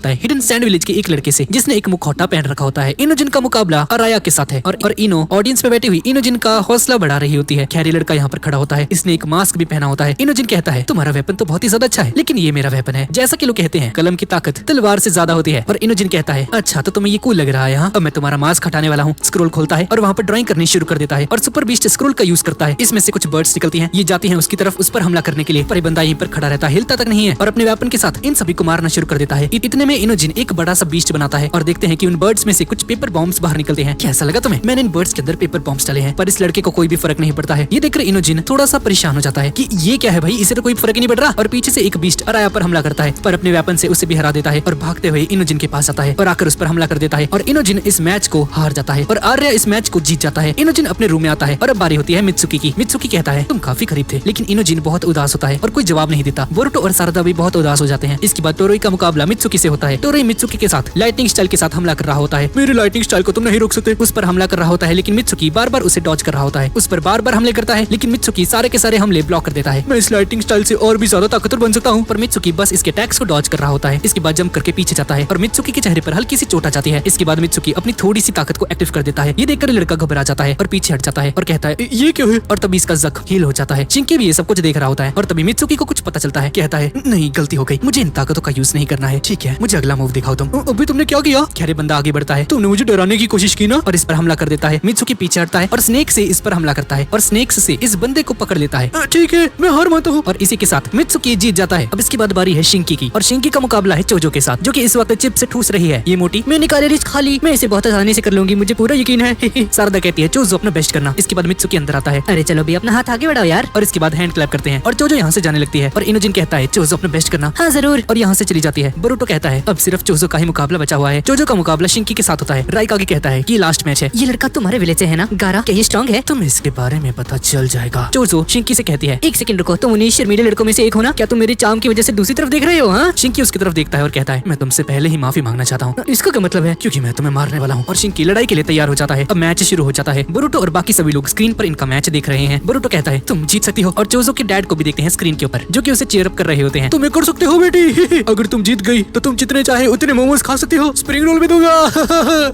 होता है hidden sand village के एक लड़के से जिसने एक मुखौटा पहन रखा होता है। इनोजिन का मुकाबला अराया के साथ है और इनो ऑडियंस में बैठी हुई इनोजिन का हौसला बढ़ा रही होती है। खैर ये लड़का यहाँ पर खड़ा होता है, इसने एक मास्क भी पहना होता है। इनोजिन कहता है तुम्हारा वेपन तो बहुत ही ज्यादा अच्छा है, लेकिन ये मेरा वेपन है। जैसा कि लोग कहते हैं कलम की ताकत तलवार से ज्यादा होती है। और इनोजिन कहता है अच्छा तो तुम्हें ये कूल लग रहा है। अब मैं तुम्हारा मास्क हटाने वाला हूँ। स्क्रोल खोलता है और वहाँ पर ड्राइंग करनी शुरू कर देता है और सुपर बीस्ट स्क्रोल का यूज करता है। इसमें से कुछ बर्ड्स निकलती हैं, ये जाती हैं उसकी तरफ, उस पर हमला करने के लिए। पर ये बंदा यहीं पर खड़ा रहता है, हिलता तक नहीं है और अपने वेपन के साथ इन सभी को मारना शुरू कर देता है। इतने में इनोजिन एक बड़ा सा बीस्ट बनाता है और देखते हैं कि उन बर्ड्स में से कुछ पेपर बॉम्ब्स बाहर निकलते हैं। कैसा लगा तुम्हें? मैंने इन बर्ड्स के अंदर पेपर बॉम्ब्स डाले हैं, पर इस लड़के को कोई भी फर्क नहीं पड़ता है। ये देखकर इनोजिन थोड़ा सा परेशान हो जाता है कि ये क्या है भाई, इसे तो कोई फर्क नहीं पड़ रहा। और पीछे से एक बीस्ट अराया पर हमला करता है, पर अपने वेपन से उसे भी हरा देता है और भागते हुए इनोजिन के पास आता है और आकर उस पर हमला कर देता है। और इनोजिन इस मैच को हार जाता है और आर्या इस मैच को जीत जाता है। इनोजिन अपने रूम में आता है और अब बारी होती है मित्सुकी की। मित्सुकी कहता है तुम काफी करीब थे, लेकिन इनोजिन बहुत उदास होता है और कोई जवाब नहीं देता। बोरुटो और सारदा भी बहुत उदास हो जाते हैं। इसके बाद टोरोई का मुकाबला मित्सुकी से होता है। टोरोई मित्सुकी के साथ लाइटनिंग स्टाइल के साथ हमला कर रहा होता है। मेरी लाइटनिंग स्टाइल को तुम नहीं रोक सकते, उस पर हमला कर रहा होता है। लेकिन मित्सुकी बार बार उसे डॉज कर रहा होता है, उस पर बार बार हमले करता है, लेकिन मित्सुकी सारे के सारे हमले ब्लॉक कर देता है। मैं इस लाइटनिंग स्टाइल से और भी ज्यादा ताकतवर बन सकता हूँ, पर मित्सुकी बस इसके अटैक्स को डॉज कर रहा होता है। इसके बाद जंप करके पीछे जाता है और मित्सुकी के चेहरे पर हल्की सी चोट आ जाती है। इसके बाद मित्सुकी अपनी थोड़ी सी ताकत को एक्टिव कर देता है। ये देखकर लड़का घबरा जाता है और पीछे हट जाता है और कहता है ये क्यों है, और तभी इसका जख्म हील हो जाता है। शिंकी भी ये सब कुछ देख रहा होता है और तभी मित्सुकी को कुछ पता चलता है। कहता है नहीं गलती हो गई, मुझे इन ताकतों का यूज नहीं करना है। ठीक है मुझे अगला मूव दिखाओ तुम। अभी तुमने क्या किया? खैर बंदा आगे बढ़ता है, तुमने मुझे डराने की कोशिश की ना, और इस पर हमला कर देता है। मित्सुकी पीछे हटता है और स्नेक से इस पर हमला करता है और स्नेक से इस बंदे को पकड़ लेता है। ठीक है मैं हार मानता हूँ। और इसी के साथ मित्सुकी जीत जाता है। अब इसके बाद बारी है शिंकी की और शिंकी का मुकाबला है चोजो के साथ, जो कि इस वक्त चिप से ठूस रही है। ये मोटी मैंने कैलोरीज खा ली, मैं इसे बहुत आसानी से कर लूंगी, मुझे पूरा यकीन है। सारदा कहती है चोजो अपना बेस्ट करना। इसके बाद मित्सुकी अंदर आता है, अरे चलो भी अपना हाथ आगे बढ़ाओ यार। और इसके बाद हैंड क्लैप करते हैं और चोजो यहाँ से जाने लगती है और इनोजिन कहता है चोजो अपना बेस्ट करना। हाँ जरूर। और यहाँ से चली जाती है। बोरुटो कहता है अब सिर्फ चोजो का ही मुकाबला बचा हुआ है। चोजो का मुकाबला शिंकी के साथ होता है। राइकागे कहता है कि लास्ट मैच है। ये लड़का तुम्हारे विलेज से है ना? गारा क्या ये स्ट्रांग है? तुम्हें इसके बारे में पता चल जाएगा। चोजो शिंकी से कहती है एक सेकंड रुको, तुम उन्हीं शर्मीले लड़कों में से एक हो ना? क्या तुम मेरे चार्म की वजह से दूसरी तरफ देख रहे हो? हाँ। शिंकी उसकी तरफ देखता है और कहता है मैं तुमसे पहले ही माफी मांगना चाहता हूँ। इसका क्या मतलब है? क्योंकि मैं तुम्हें मारने वाला हूँ। और शिंकी लड़ाई के लिए तैयार हो जाता है। अब मैच शुरू हो जाता है। बोरुटो और बाकी सभी लोग स्क्रीन पर इनका मैच देख रहे हैं। बोरुटो कहता है तुम जीत सकती हो और चोजो के डैड को भी देखते हैं स्क्रीन के ऊपर, जो कि उसे चीयर अप कर रहे होते हैं। तुम्हें कर सकते हो बेटी, अगर तुम जीत गई तो तुम जितने चाहे उतने मोमोज खा सकती हो, स्प्रिंग रोल भी दूंगा।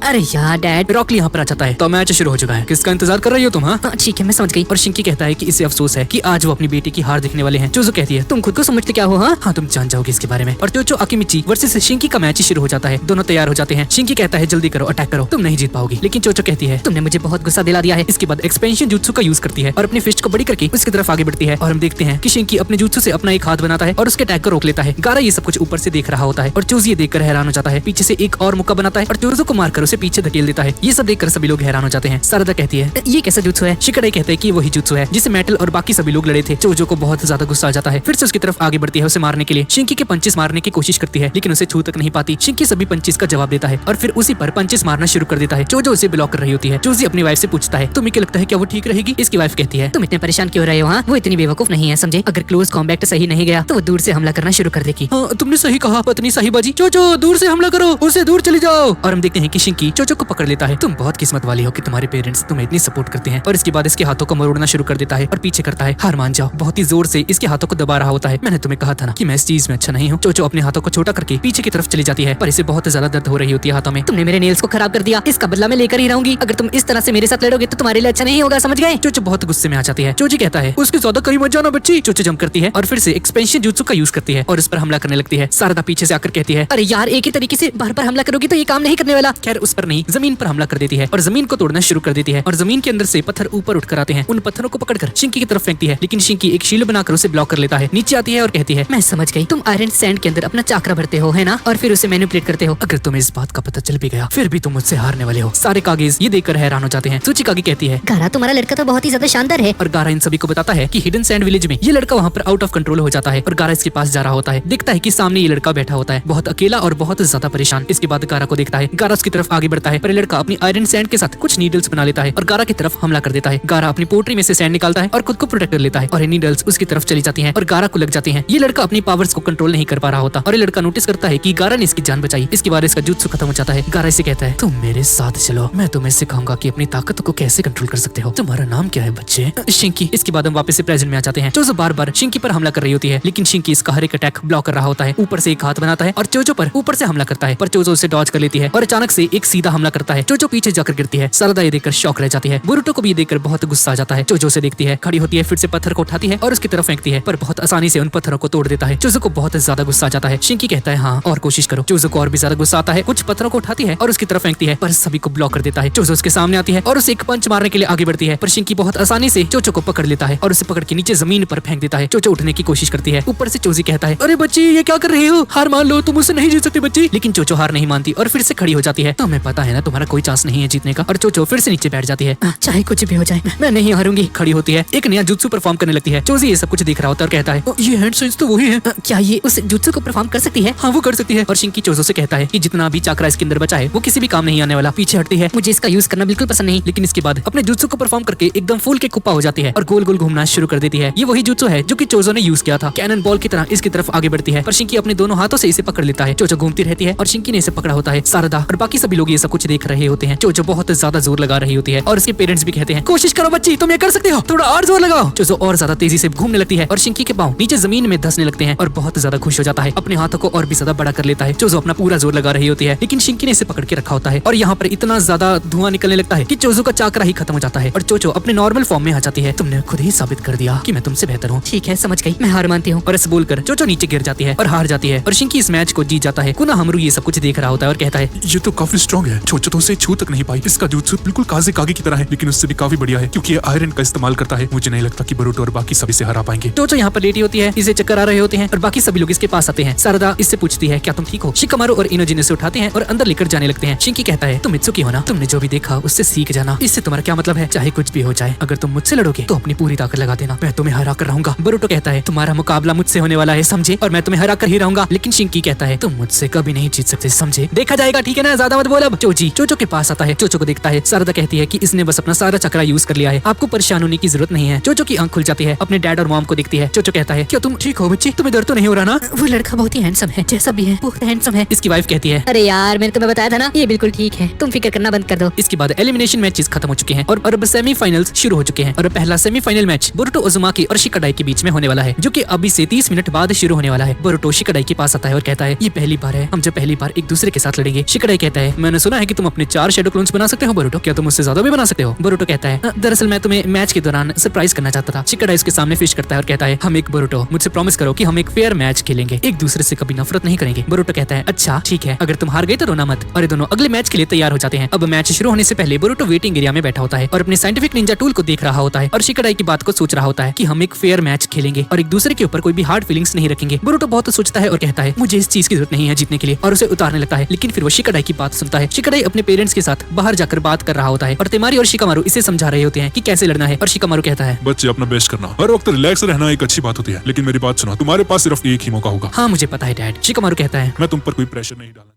अरे यार डैड। रॉकली यहाँ पर आ जाता है। तो मैच शुरू हो चुका है, किसका इंतजार कर रही हो तुम? हाँ ठीक है मैं समझ गई। और शिंकी कहता है कि इसे अफसोस है कि आज वो अपनी बेटी की हार देखने वाले हैं। चोजो कहती है तुम खुद को समझते क्या हो? हाँ तुम जान जाओगे इसके बारे में। और चोचो अकिमिची वर्सेस शिंकी का मैच शुरू हो जाता है। दोनों तैयार हो जाते हैं। शिंकी कहता है जल्दी करो, अटैक करो, तुम नहीं जीत पाओगी। लेकिन चोचो कहती है तुमने मुझे बहुत गुस्सा दिला दिया है। इसके बाद एक्सपेंशन जुत्सु का यूज करती है और अपनी फिस्ट को बड़ी करके उसकी तरफ आगे बढ़ती है और हम देखते हैं कि शिंकी अपने जुत्सु से अपना एक हाथ बनाता है और उसके अटैक को रोक लेता है। गारा ये सब कुछ ऊपर से देख रहा होता है और चोज ये देखकर हैरान हो जाता है। पीछे से एक और मुक्का बनाता है और चोजो को मारकर उसे पीछे धकेल देता है। ये सब देखकर सभी लोग हैरान हो जाते हैं। सारदा कहती है ये कैसा जुत्सु है? शिकड़े कहते हैं कि वही जुत्सु है जिसे मेटल और बाकी सभी लोग लड़े थे। चोजो को बहुत ज्यादा गुस्सा आ जाता है, फिर से उसकी तरफ आगे बढ़ती है उसे मारने के लिए। शिंकी के पंचेस मारने की कोशिश करती है लेकिन उसे छू तक नहीं पाती। शिंकी सभी पंचेस का जवाब देता है और फिर उसी पर पंचेस मारना शुरू कर देता है। चोजो उसे ब्लॉक कर रही होती है। चोजी अपनी वाइफ से पूछता है तुम्हें क्या लगता है क्या वो ठीक रहेगी? इसकी वाइफ कहती है तुम इतने परेशान क्यों रहे हो? हाँ वो इतनी बेवकूफ नहीं है समझे, अगर क्लोज कॉम्बैट सही नहीं गया तो वो दूर से हमला करना शुरू कर देगी। हाँ तुमने सही कहा पत्नी साहिबाजी, चोचो दूर से हमला करो, उसे दूर चली जाओ। और हम देखते हैं कि शिंकी चोचो को पकड़ लेता है। तुम बहुत किस्मत वाली हो कि तुम्हारे पेरेंट्स तुम्हें इतनी सपोर्ट करते हैं। और इसके बाद इसके हाथों को मरोड़ना शुरू कर देता है और पीछे करता है हार मान जाओ। बहुत ही जोर से इसके हाथों को दबा रहा होता है। मैंने तुम्हें कहा था ना कि मैं इस चीज में अच्छा नहीं हूँ। चोचो अपने हाथों को छोटा करके पीछे की तरफ चली जाती है पर इसे बहुत ज्यादा दर्द हो रही होती है हाथों में। तुमने मेरे नेल्स को खराब कर दिया, इसका बदला मैं लेकर ही रहूंगी। अगर तुम इस तरह से मेरे साथ लड़ोगे तो तुम्हारे लिए अच्छा नहीं होगा, समझ गए? चोचो बहुत गुस्से में आ जाती है। चोजी कहता है उसके ज्यादा करीब मत जाना बच्ची। चोचो जंप करती है और फिर से एक्सपेंशन जुत्सु का यूज करती है और इस पर हमला करने लगती है। सारदा पीछे से आकर कहती है अरे यार एक ही तरीके से बार बार हमला करोगी तो ये काम नहीं करने वाला। खैर उस पर नहीं जमीन पर हमला कर देती है और जमीन को तोड़ना शुरू कर देती है और जमीन के अंदर से पत्थर ऊपर उठकर आते हैं। उन पत्थरों को पकड़कर शिंकी की तरफ फेंकती है लेकिन शिंकी एक शील्ड बनाकर उसे ब्लॉक कर लेता है। नीचे आती है और कहती है मैं समझ गई, तुम आयरन सैंड के अंदर अपना चाकरा भरते हो है ना, और फिर उसे मैनिपुलेट करते हो। अगर तुम्हें इस बात का पता चल भी गया फिर भी तुम मुझसे हारने वाले हो। सारे कागेज ये देखकर हैरान हो जाते हैं। सूचिकागी कहती है गारा तुम्हारा लड़का तो बहुत ही ज्यादा शानदार है। और गारा इन सभी को बताता है कि हिडन सैंड विलेज में ये लड़का वहाँ पर आउट ऑफ कंट्रोल हो जाता है और गारा इसके पास जा रहा होता है। देखता है कि सामने ये लड़का बैठा होता है बहुत अकेला और बहुत ज्यादा परेशान। इसके बाद गारा को देखता है, गारा उसकी तरफ आगे बढ़ता है पर लड़का अपनी आयरन सैंड के साथ कुछ नीडल्स बना लेता है और गारा की तरफ हमला कर देता है। गारा अपनी पोट्री में से सैंड निकालता है और खुद को प्रोटेक्ट कर लेता है और नीडल्स उसकी तरफ चली जाती हैं और गारा को लग जाती हैं। ये लड़का अपनी पावर्स को कंट्रोल नहीं कर पा रहा होता और ये लड़का नोटिस करता है कि गारा ने इसकी जान बचाई। इसके बाद इसका जुत्सु खत्म हो जाता है। गारा इसे कहता है तुम मेरे साथ चलो, मैं तुम्हें सिखाऊंगा कि अपनी ताकत को कैसे कंट्रोल कर सकते हो। तुम्हारा नाम क्या है बच्चे? शिंकी। इसके बाद हम वापस से प्रेजेंट में आ जाते हैं। चोजो बार बार शिंकी पर हमला कर रही होती है लेकिन शिंकी इसका हर एक अटैक ब्लॉक कर रहा होता है। ऊपर से एक हाथ बनाता है और चोचो पर ऊपर से हमला करता है, पर चोचो उसे डॉज कर लेती है और अचानक से एक सीधा हमला करता है। चोचो पीछे जाकर गिरती है। सारदा ये देखकर शॉक रह जाती है। बोरुटो को भी ये देखकर बहुत गुस्सा आ जाता है। चोचो से देखती है, खड़ी होती है, फिर से पत्थर को उठाती है और उसकी तरफ फेंकती है, पर बहुत आसानी से उन पत्थरों को तोड़ देता है। चोचो को बहुत ज्यादा गुस्सा आ जाता है। शिंकी कहता है हाँ और कोशिश करो। चोचो को और भी ज्यादा गुस्सा आता है, कुछ पत्थरों को उठाती है और उसकी तरफ फेंकती है, पर सभी को ब्लॉक कर देता है। चोचो उसके सामने आती है और उसे एक पंच मारने के लिए आगे बढ़ती है, पर शिंकी बहुत आसानी से चोचो को पकड़ लेता है और उसे पकड़ के नीचे जमीन पर फेंक देता है। चोचो उठने की कोशिश करती है। ऊपर से चोजी कहता है, अरे बच्ची ये क्या कर रही हो, हार मान लो, तुम मुझसे नहीं जीत सकती बच्ची। लेकिन चोचो हार नहीं मानती और फिर से खड़ी हो जाती है। तुम्हें पता है ना तुम्हारा कोई चांस नहीं है जीतने का। और चोचो फिर से नीचे बैठ जाती है। चाहे कुछ भी हो जाए मैं नहीं हारूंगी। खड़ी होती है, एक नया जुत्सु परफॉर्म करने लगती है। चोजी ये सब कुछ देख रहा होता है और कहता है, ये हैंड सेंस तो वही है। क्या ये उस जुत्सु को परफॉर्म कर सकती है? हाँ वो कर सकती है। और शिंकी चोजो से कहता है कि जितना भी चाकरा इसके अंदर बचा है वो किसी भी काम नहीं आने वाला। पीछे हटती है, मुझे इसका यूज करना बिल्कुल पसंद नहीं। लेकिन इसके बाद अपने जुत्सु को परफॉर्म करके एकदम फूल के कुप्पा हो जाती है और गोल गोल घूमना शुरू कर देती है। ये वही जुत्सु है जो कि चोजो ने यूज किया था। कैनन बॉल की तरह इसकी तरफ आगे बढ़ती है, पर शिंकी अपने दोनों हाथों से इसे पकड़ लेता है। चोजो घूमती रहती है और शिंकी ने इसे पकड़ा होता है। सारदा और बाकी सभी लोग ये सब कुछ देख रहे होते हैं। चोजो बहुत ज्यादा जोर लगा रही होती है और उसके पेरेंट्स भी कहते हैं, कोशिश करो बच्ची, तुम ये कर सकती हो, थोड़ा और जोर लगाओ। चोजो और ज्यादा तेजी से घूमने लगती है और शिंकी के पांव नीचे जमीन में धंसने लगते हैं और बहुत ज्यादा खुश हो जाता है। अपने हाथों को और भी ज्यादा बड़ा कर लेता है। चोजो अपना पूरा जोर लगा रही होती है, लेकिन शिंकी ने इसे पकड़ के रखा होता है और यहाँ पर इतना ज्यादा धुआं निकलने लगता है कि चोजो का चाकरा ही खत्म हो जाता है और चोचो अपने नॉर्मल फॉर्म में आ जाती है। तुमने खुद ही साबित कर दिया कि मैं तुमसे बेहतर हूँ। ठीक है समझ गई, मैं हार मानती हूँ। और ऐसे बोलकर चोचो नीचे गिर जाती है और हार जाती है और शिंकी इस मैच को जीत जाता है। कुना हमरू ये सब कुछ देख रहा होता है और कहता है, ये तो काफी स्ट्रॉन्ग है, चोचो तो उसे छू तक नहीं पाई। इसका जुत्सु बिल्कुल काजे कागे की तरह है, लेकिन उससे भी काफी बढ़िया है क्योंकि ये आयरन का इस्तेमाल करता है। मुझे नहीं लगता कि बोरुटो और बाकी सभी से हरा पाएंगे। चोचो यहाँ पर लेटी होती है, इसे चक्कर आ रहे होते हैं और बाकी सभी लोग इसके पास आते हैं। सारदा इससे पूछती है, क्या तुम ठीक हो? शिकामारू और इनोजिन इसे उठाते हैं और अंदर लेकर जाने लगते हैं। शिंकी कहता है, तुम मित्सुकी हो ना, तुमने जो भी देखा उससे सीख जाना। इससे तुम्हारा क्या मतलब है? चाहे कुछ भी हो जाए, अगर तुम मुझसे लड़ोगे तो अपनी पूरी ताकत लगा देना, मैं तुम्हें हरा कर रहूंगा। बोरुटो कहता है, तुम्हारा मुकाबला मुझसे होने वाला है समझे, और मैं तुम्हें हरा कर ही रहूंगा। लेकिन शिंकी कहता है, तुम मुझसे कभी नहीं जीत सकते समझे, देखा जाएगा, ठीक है ना, ज्यादा मत बोल। अब चोची चोचो के पास आता है, चोचो को देखता है। सारदा कहती है कि इसने बस अपना सारा चक्रा यूज कर लिया है, आपको परेशान होने की जरूरत नहीं है। चोचो की आंख खुल जाती है, अपने डैड और मॉम को देखती है। चोचो कहता है, क्या तुम ठीक हो बच्ची, तुम्हें दर्द तो नहीं हो रहा ना? वो लड़का बहुत ही हैंडसम है, जैसा भी है बहुत हैंडसम है। इसकी वाइफ कहती है, अरे यार मैंने तुम्हें बताया था ना, ये बिल्कुल ठीक है, तुम फिक्र करना बंद कर दो। इसके बाद एलिमिनेशन मैचेस खत्म हो चुके हैं और अब सेमीफाइनल्स शुरू हो चुके हैं और पहला सेमीफाइनल मैच बोरुटो उजुमाकी और शिकाडाई के बीच में होने वाला है, जो कि अभी से 30 मिनट बाद शुरू होने वाला है। बोरुटो शिकाडाई के पास आता है और कहता है, ये पहली बार है हम जब पहली बार एक दूसरे के साथ लड़ेंगे। शिकाडाई कहता है, मैंने सुना है कि तुम अपने 4 शैडो क्लोन्स बना सकते हो बोरुटो, क्या तुम उससे ज्यादा भी बना सकते हो? बोरुटो कहता है, दरअसल मैं तुम्हें मैच के दौरान सरप्राइज करना चाहता था। शिकाडाई उसके सामने फिश करता है और कहता है, हम एक बोरुटो मुझसे प्रॉमिस करो कि हम एक फेयर मैच खेलेंगे, एक दूसरे से कभी नफरत नहीं करेंगे। बोरुटो कहता है, अच्छा ठीक है, अगर तुम हार गए तो रोना मत। और ये दोनों अगले मैच के लिए तैयार हो जाते हैं। अब मैच शुरू होने से पहले बोरुटो वेटिंग एरिया में बैठा होता है और अपने साइंटिफिक निंजा टूल को देख रहा होता है और शिकाडाई की बात को सोच रहा होता है कि हम एक फेयर मैच खेलेंगे और एक दूसरे के ऊपर कोई भी हार्ड फीलिंग्स नहीं रखेंगे। बोरुटो बहुत सोचता है और कहता है, मुझे इस चीज की जरूरत नहीं है जीतने के लिए, और उसे उतारने लगता है। लेकिन फिर वो शिकाडाई की बात सुनता है। शिकाडाई अपने पेरेंट्स के साथ बाहर जाकर बात कर रहा होता है और तेमारी और शिकामारू इसे समझा रहे होते हैं कि कैसे लड़ना है। और शिकामारू कहता है, बच्चे अपना बेस्ट करना, हर वक्त रिलैक्स रहना एक अच्छी बात होती है, लेकिन मेरी बात सुनो, तुम्हारे पास सिर्फ एक ही मौका होगा। हाँ मुझे पता है डैड। शिकामारू कहता है, मैं तुम पर कोई प्रेशर नहीं डालना।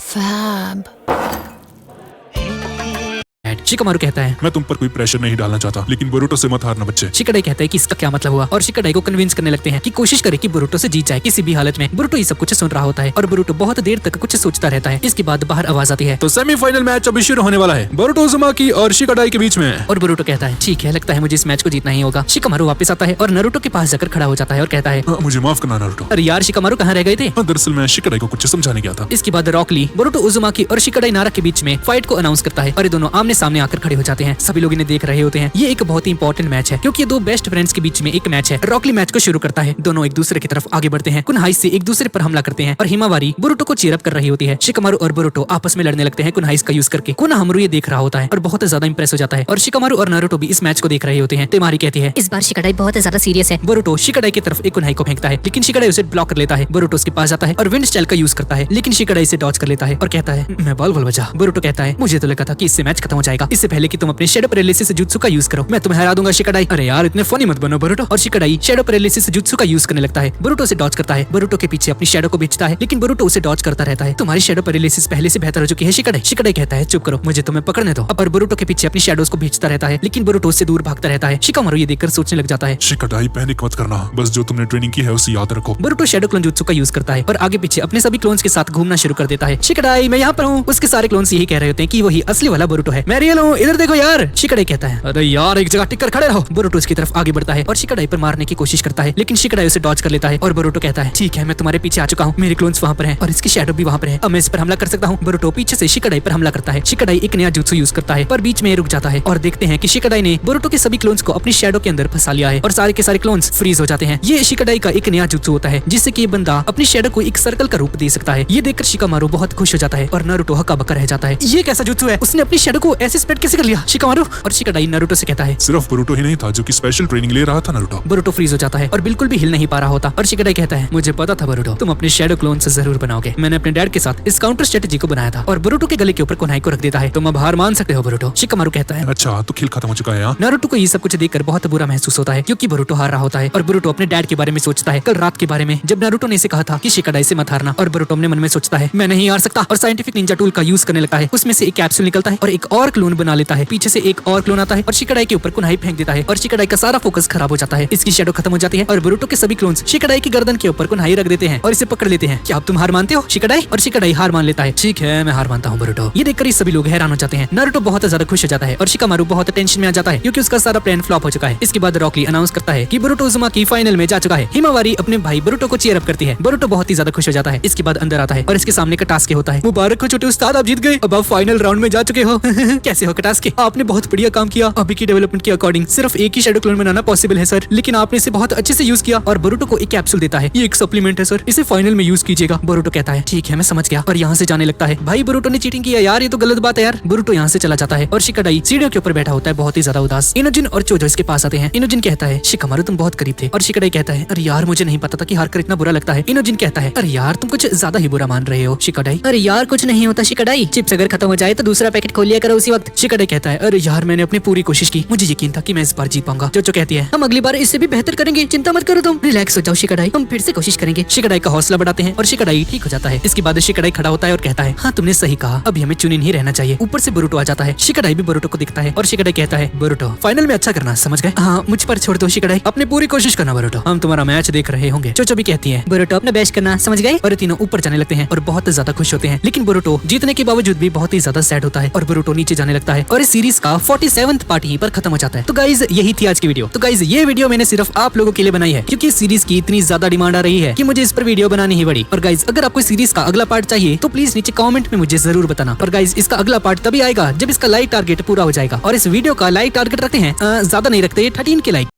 फैब शिकामारू कहता है, मैं तुम पर कोई प्रेशर नहीं डालना चाहता, लेकिन बोरुटो से मत हारना बच्चे। शिकाडाई कहता है कि इसका क्या मतलब हुआ और शिकाडाई को कन्विंस करने लगते हैं कि कोशिश करे कि बोरुटो से जीत जाए किसी भी हालत में। बोरुटो ये सब कुछ सुन रहा होता है और बोरुटो बहुत देर तक कुछ सोचता रहता है। इसके बाद बाहर आवाज आती है, तो सेमीफाइनल मैच अभी शुरू होने वाला है, बोरुटो उजुमाकी और शिकाडाई के बीच में। और बोरुटो कहता है, ठीक है, लगता है मुझे इस मैच को जीतना ही होगा। शिकामारू वापस आता है और नारुतो के पास जाकर खड़ा हो जाता है और कहता है, मुझे माफ करना नारुतो। अरे यार शिकामारू कहाँ रह गए थे? दरअसल मैं शिकाडाई को कुछ समझाने गया था। इसके बाद रॉकली बोरुटो उजुमाकी और शिकाडाई नारा के बीच में फाइट को अनाउंस करता है और ये दोनों आमने सामने आकर खड़े हो जाते हैं। सभी लोग इन्हें देख रहे होते हैं। ये एक बहुत ही इंपॉर्टेंट मैच है क्योंकि ये दो बेस्ट फ्रेंड्स के बीच में एक मैच है। रॉकली मैच को शुरू करता है, दोनों एक दूसरे की तरफ आगे बढ़ते हैं, कुनहाई से एक दूसरे पर हमला करते हैं और हिमावारी बोरुटो को चीयर अप कर रही होती है। शिकामारू और बोरुटो आपस में लड़ने लगते हैं कुनहाई का यूज करके। कुनाहामरू ये देख रहा होता है और बहुत ज्यादा इंप्रेस हो जाता है और शिकामारू और नारुतो भी इस मैच को देख रहे होते हैं। तेमारी कहती है, इस बार शिकाडाई बहुत ज्यादा सीरियस है। बोरुटो शिकाडाई की तरफ एक कुनहाई को फेंकता है, लेकिन शिकाडाई उसे ब्लॉक कर लेता है। बोरुटो उसके पास जाता है और विंड स्टाइल का यूज करता है, लेकिन शिकाडाई से डॉज कर लेता है और कहता है, मैं बॉल बचा। बोरुटो कहता है, मुझे तो लगा था कि इससे मैच खत्म हो जाएगा, इससे पहले कि तुम अपने शेडो पैरालिसिस जुत्सु का यूज करो, मैं तुम्हें हरा दूंगा शिकाडाई। अरे यार इतने फनी मत बनो बोरुटो। और शिकाडाई शेडो पैरालिसिस जुत्सु का यूज करने लगता है। बोरुटो से डॉज करता है, बोरुटो के पीछे अपनी शेडो को भेजता है, लेकिन बोरुटो उसे डॉज करता रहता है। तुम्हारी शेडो पैरालिसिस पहले से बेहतर हो चुकी है शिकाडाई। शिकाडाई कहता है, चुप करो, मुझे तुम्हें पकड़ने दो। और बोरुटो के पीछे अपनी शेडोज को भेजता रहता है, लेकिन बोरुटो उससे दूर भागता रहता है। शिकामारू ये देखकर सोचने लग जाता है, शिकाडाई पैनिक मत करना, बस जो तुमने ट्रेनिंग की है उसे याद रखो। बोरुटो शेडो क्लोन जुत्सु का यूज करता है और आगे पीछे अपने सभी क्लोन्स के साथ घूमना शुरू कर देता है। शिकाडाई मैं यहाँ पर हूँ। उसके सारे क्लोन्स यही कह रहे होते हैं कि वही असली वाला बोरुटो है, मैं रियल फेल हूँ, इधर देखो यार। शिकाडाई कहता है अरे यार एक जगह टिक कर खड़े रहो। बोरुटो उसकी तरफ आगे बढ़ता है और शिकाडाई पर मारने की कोशिश करता है, लेकिन शिकाडाई उसे डॉज कर लेता है और बोरुटो कहता है ठीक है मैं तुम्हारे पीछे आ चुका हूँ, मेरे क्लोन्स वहाँ पर हैं और इसकी शैडो भी वहाँ पर है, अब मैं इस पर हमला कर सकता हूँ। बोरुटो पीछे से शिकाडाई पर हमला करता है। शिकाडाई एक नया जुत्सु यूज करता है पर बीच में रुक जाता है और देखते हैं कि शिकाडाई ने बोरुटो के सभी क्लोन्स को अपनी शैडो के अंदर फंसा लिया है और सारे के सारे क्लोन्स फ्रीज हो जाते हैं। ये शिकाडाई का एक नया जुत्सु होता है जिससे कि ये बंदा अपनी शैडो को एक सर्कल का रूप दे सकता है। ये देखकर शिकामारू बहुत खुश हो जाता है और नारुतो हक्का बक्का रह जाता है। ये कैसा जुत्सु है, उसने अपनी शैडो को ऐसे स्प्रेड कैसे कर लिया शिकामारू। और शिकाडाई नारुतो से कहता है सिर्फ बोरुटो ही नहीं था जो कि स्पेशल ट्रेनिंग ले रहा था नारुतो। बोरुटो फ्रीज हो जाता है और बिल्कुल भी हिल नहीं पा रहा होता और शिकाडाई कहता है मुझे पता था बोरुटो तुम अपने शैडो क्लोन से जरूर बनाओगे, मैंने अपने डैड के साथ इस काउंटर स्ट्रेटेजी को बनाया था। और बोरुटो के गले के ऊपर कोनाई को रख देता है, तुम अब हार मान सकते हो बोरुटो। शिकामारू कहता है अच्छा तो खेल खत्म हो चुका है यहाँ। नारुतो को ये सब कुछ देखकर बहुत बुरा महसूस होता है क्योंकि बोरुटो हार रहा होता है और बोरुटो अपने डैड के बारे में सोचता है, कल रात के बारे में जब नारुतो ने इसे कहा था कि शिकाडाई से मत हारना। और बोरुटो अपने मन में सोचता है मैं नहीं हार सकता और साइंटिफिक निंजा टूल का यूज करने लगता है। उसमें से एक कैप्सूल निकलता है और एक और क्लोन बना लेता है। पीछे से एक और क्लोन आता है और शिकाडाई के ऊपर कुनाई फेंक देता है और शिकाडाई का सारा फोकस खराब हो जाता है। इसकी शैडो खत्म हो जाती है और बोरुटो के सभी क्लोन्स शिकाडाई की गर्दन के ऊपर कुनाई रख देते हैं और इसे पकड़ लेते हैं। क्या अब तुम हार मानते हो शिकाडाई। और शिकाडाई हार मान लेता है, ठीक है मैं हार मानता हूँ बोरुटो। ये देखकर सभी लोग हैरान हो जाते हैं। नारुतो बहुत ज्यादा खुश हो जाता है और शिकामारू बहुत टेंशन में आ जाता है क्योंकि उसका सारा प्लान फ्लॉप हो चुका है। इसके बाद रॉकली अनाउंस करता है कि बोरुटो उज़ुमाकी फाइनल में जा चुका है। हिमावारी अपने भाई बोरुटो को चीयर अप करती है। बोरुटो बहुत ही ज्यादा खुश हो जाता है। इसके बाद अंदर आता है और इसके सामने कटास्के होता है। मुबारक हो छोटे उस्ताद, आप जीत गए, अब आप फाइनल राउंड में जा चुके हो। कैसे हो कटास्के, आपने बहुत बढ़िया काम किया। अभी की डेवलपमेंट के अकॉर्डिंग सिर्फ एक ही शैडो क्लोन बनाना पॉसिबल है सर, लेकिन आपने इसे बहुत अच्छे से यूज किया। और बोरुटो को एक कैप्सूल देता है, ये एक सप्लीमेंट है सर, इसे फाइनल में यूज कीजिएगा। बोरुटो कहता है ठीक है मैं समझ गया और यहाँ से जाने लगता है। भाई बोरुटो ने चीटिंग किया यार, ये तो गलत बात है यार। बोरुटो यहाँ से चला जाता है और शिकाडाई सीढ़ियों के ऊपर बैठा होता है बहुत ही ज्यादा उदास। इनोजिन और चोजो इसके पास आते हैं। इनोजिन कहता है शिकामारू तुम बहुत करीब थे और शिकाडाई कहता है अरे यार मुझे नहीं पता था कि हार कर इतना बुरा लगता है। इनोजिन कहता है अरे यार तुम कुछ ज्यादा ही बुरा मान रहे हो शिकाडाई। अरे यार कुछ नहीं होता शिकाडाई, चिप्स अगर खत्म हो जाए तो दूसरा पैकेट खोल लिया करो उसी वक्त। शिकाडाई कहता है अरे यार मैंने अपनी पूरी कोशिश की, मुझे यकीन था कि मैं इस बार जीत पाऊंगा। चोचो कहती है हम अगली बार इससे भी बेहतर करेंगे, चिंता मत करो तुम, रिलैक्स हो जाओ शिकाडाई, हम फिर से कोशिश करेंगे। शिकाडाई का हौसला बढ़ाते हैं और शिकाडाई ठीक हो जाता है। इसके बाद शिकाडाई खड़ा होता है और कहता है हाँ तुमने सही कहा, अभी हमें चुनी नहीं रहना चाहिए। ऊपर से बोरुटो आ जाता है। शिकाडाई भी बोरुटो को दिखता है और शिकाडाई कहता है बोरुटो फाइनल में अच्छा करना, समझ गए। हाँ मुझ पर छोड़ दो शिकाडाई, अपनी पूरी कोशिश करना बोरुटो, हम तुम्हारा मैच देख रहे होंगे। चोचो भी कहती है बोरुटो अपना बेस्ट करना, समझ गए। और तीनों ऊपर जाने लगते हैं और बहुत ज्यादा खुश होते हैं। लेकिन बोरुटो जीतने के बावजूद भी बहुत ही ज्यादा सैड होता है और बोरुटो नीचे जाने लगता है और इस सीरीज का 47वां पार्ट यहीं पर खत्म हो जाता है। तो गाइज यही थी आज की वीडियो। तो गाइज ये वीडियो मैंने सिर्फ आप लोगों के लिए बनाई है क्योंकि इस सीरीज की इतनी ज्यादा डिमांड आ रही है कि मुझे इस पर वीडियो बनानी ही पड़ी। और गाइज अगर आपको सीरीज का अगला पार्ट चाहिए तो प्लीज नीचे कमेंट में मुझे जरूर बताना। और गाइज इसका अगला पार्ट तभी आएगा जब इसका लाइक टारगेट पूरा हो जाएगा और इस वीडियो का लाइक टारगेट रखते हैं, ज्यादा नहीं रखते, 13 के लाइक।